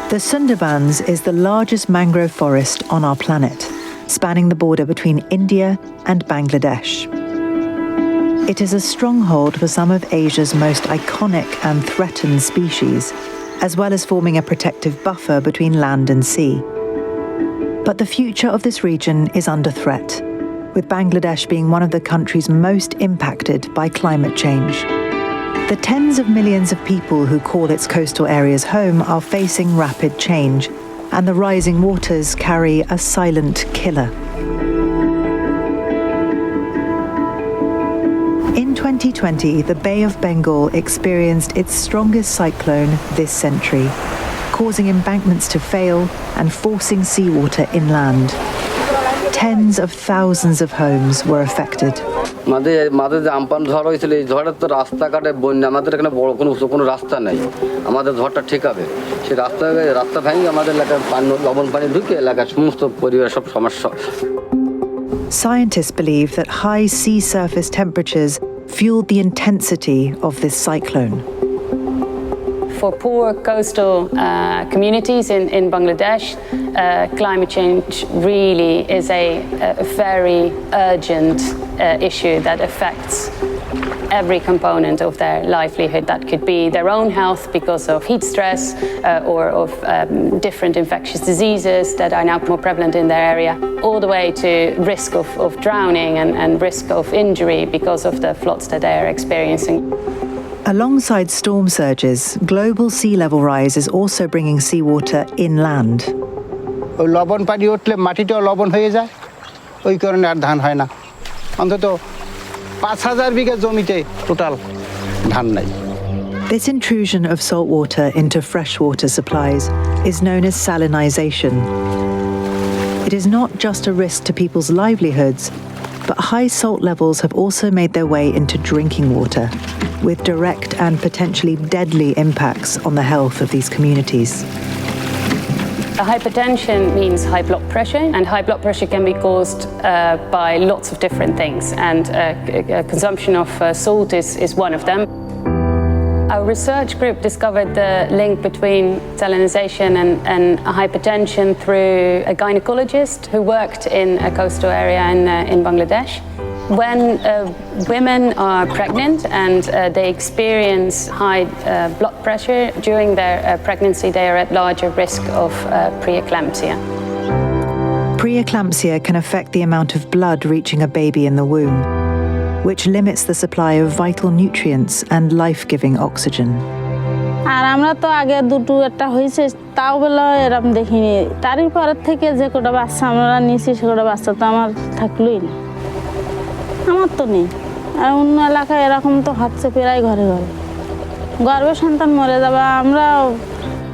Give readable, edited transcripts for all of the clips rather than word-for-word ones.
The Sundarbans is the largest mangrove forest on our planet, spanning the border between India and Bangladesh. It is a stronghold for some of Asia's most iconic and threatened species, as well as forming a protective buffer between land and sea. But the future of this region is under threat, with Bangladesh being one of the countries most impacted by climate change. The tens of millions of people who call its coastal areas home are facing rapid change, and the rising waters carry a silent killer. In 2020, the Bay of Bengal experienced its strongest cyclone this century, causing embankments to fail and forcing seawater inland. Tens of thousands of homes were affected. আমাদের যে আমপান ঝড় হয়েছিল এই ঝড়ের তো রাস্তাঘাটে বন্যা আমাদের এখানে বড় কোনো রাস্তা নেই আমাদের ঝড়টা ঠেকাবে সেই রাস্তা ভেঙে আমাদের এলাকায় লবণ পানি ঢুকে এলাকার সমস্ত পরিবেশ সব সমস্যা Scientists believe that high sea surface temperatures fueled the intensity of this cyclone. For poor coastal communities in Bangladesh, climate change really is a very urgent issue that affects every component of their livelihood. That could be their own health because of heat stress or of different infectious diseases that are now more prevalent in their area, all the way to risk of drowning and risk of injury because of the floods that they are experiencing. Alongside storm surges, global sea level rise is also bringing seawater inland. ওই লবণ পানি উঠলে মাটিটাও লবণ হয়ে যায় ওই কারণে আর ধান হয় না অন্তত 5000 বিঘা জমিতে টোটাল ধান নাই This intrusion of salt water into freshwater supplies is known as salinization. It is not just a risk to people's livelihoods, but high salt levels have also made their way into drinking water, with direct and potentially deadly impacts on the health of these communities. Hypertension means high blood pressure, and high blood pressure can be caused by lots of different things, and consumption of salt is one of them. Our research group discovered the link between salinization and hypertension through a gynecologist who worked in a coastal area in Bangladesh. When women are pregnant and they experience high blood pressure during their pregnancy, they are at larger risk of preeclampsia. Preeclampsia can affect the amount of blood reaching a baby in the womb, which limits the supply of vital nutrients and life-giving oxygen. আর আমরা তো আগে দুটো একটা হয়েছে তাও বলে এরকম দেখিনি তারই পরের থেকে যে কোটা বাচ্চা আমরা নিয়েছি সে কোটা বাচ্চা তো আমার থাকলোই না আমার তো নেই আর অন্য এলাকায় এরকম তো হচ্ছে প্রায় ঘরে ঘরে গর্ভের সন্তান মরে যাবে আমরা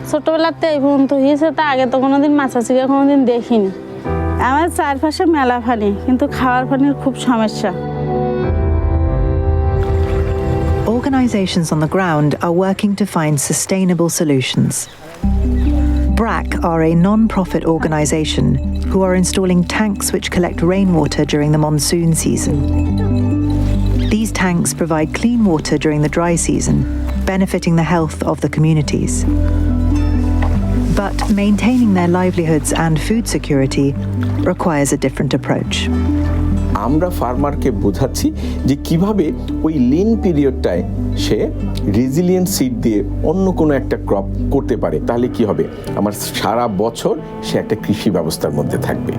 ছোটবেলাতে এই পর্যন্ত হয়েছে তা আগে তো কোনোদিন মাছাচিকে কোনোদিন দেখিনি আমার চারপাশে মেলা পানি কিন্তু খাওয়ার পানির খুব সমস্যা Organisations on the ground are working to find sustainable solutions. BRAC are a non-profit organisation who are installing tanks which collect rainwater during the monsoon season. These tanks provide clean water during the dry season, benefiting the health of the communities. But maintaining their livelihoods and food security requires a different approach. আমরা ফার্মারকে বোঝাচ্ছি যে কিভাবে ওই Lin পিরিয়ডটায় সে resilient seed দিয়ে অন্য কোনো একটা crop করতে পারে তাহলে কি হবে আমার সারা বছর সে একটা কৃষি ব্যবস্থার মধ্যে থাকবে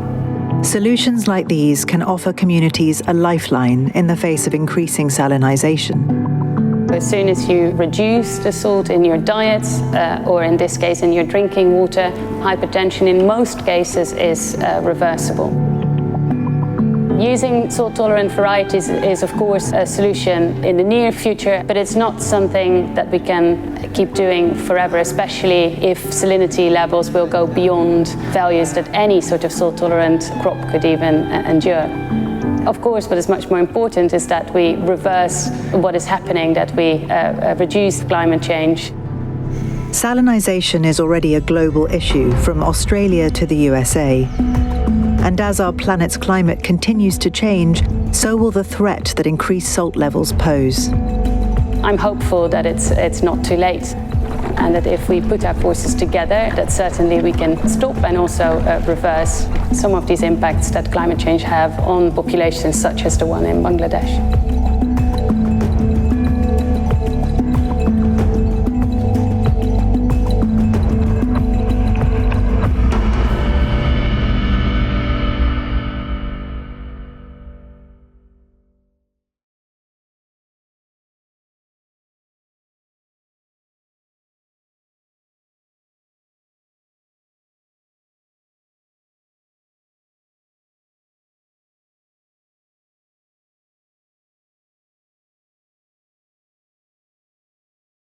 Solutions like these can offer communities a lifeline in the face of increasing salinization. As soon as you reduce the salt in your diets, or in this case in your drinking water, hypertension in most cases is reversible. Using salt-tolerant varieties is, of course, a solution in the near future, but it's not something that we can keep doing forever, especially if salinity levels will go beyond values that any sort of salt-tolerant crop could even endure. Of course, what is much more important is that we reverse what is happening, that we reduce climate change. Salinization is already a global issue, from Australia to the USA. And as our planet's climate continues to change, so will the threat that increased salt levels pose. I'm hopeful that it's not too late. and that if we put our forces together, that certainly we can stop and also reverse some of these impacts that climate change have on populations such as the one in Bangladesh.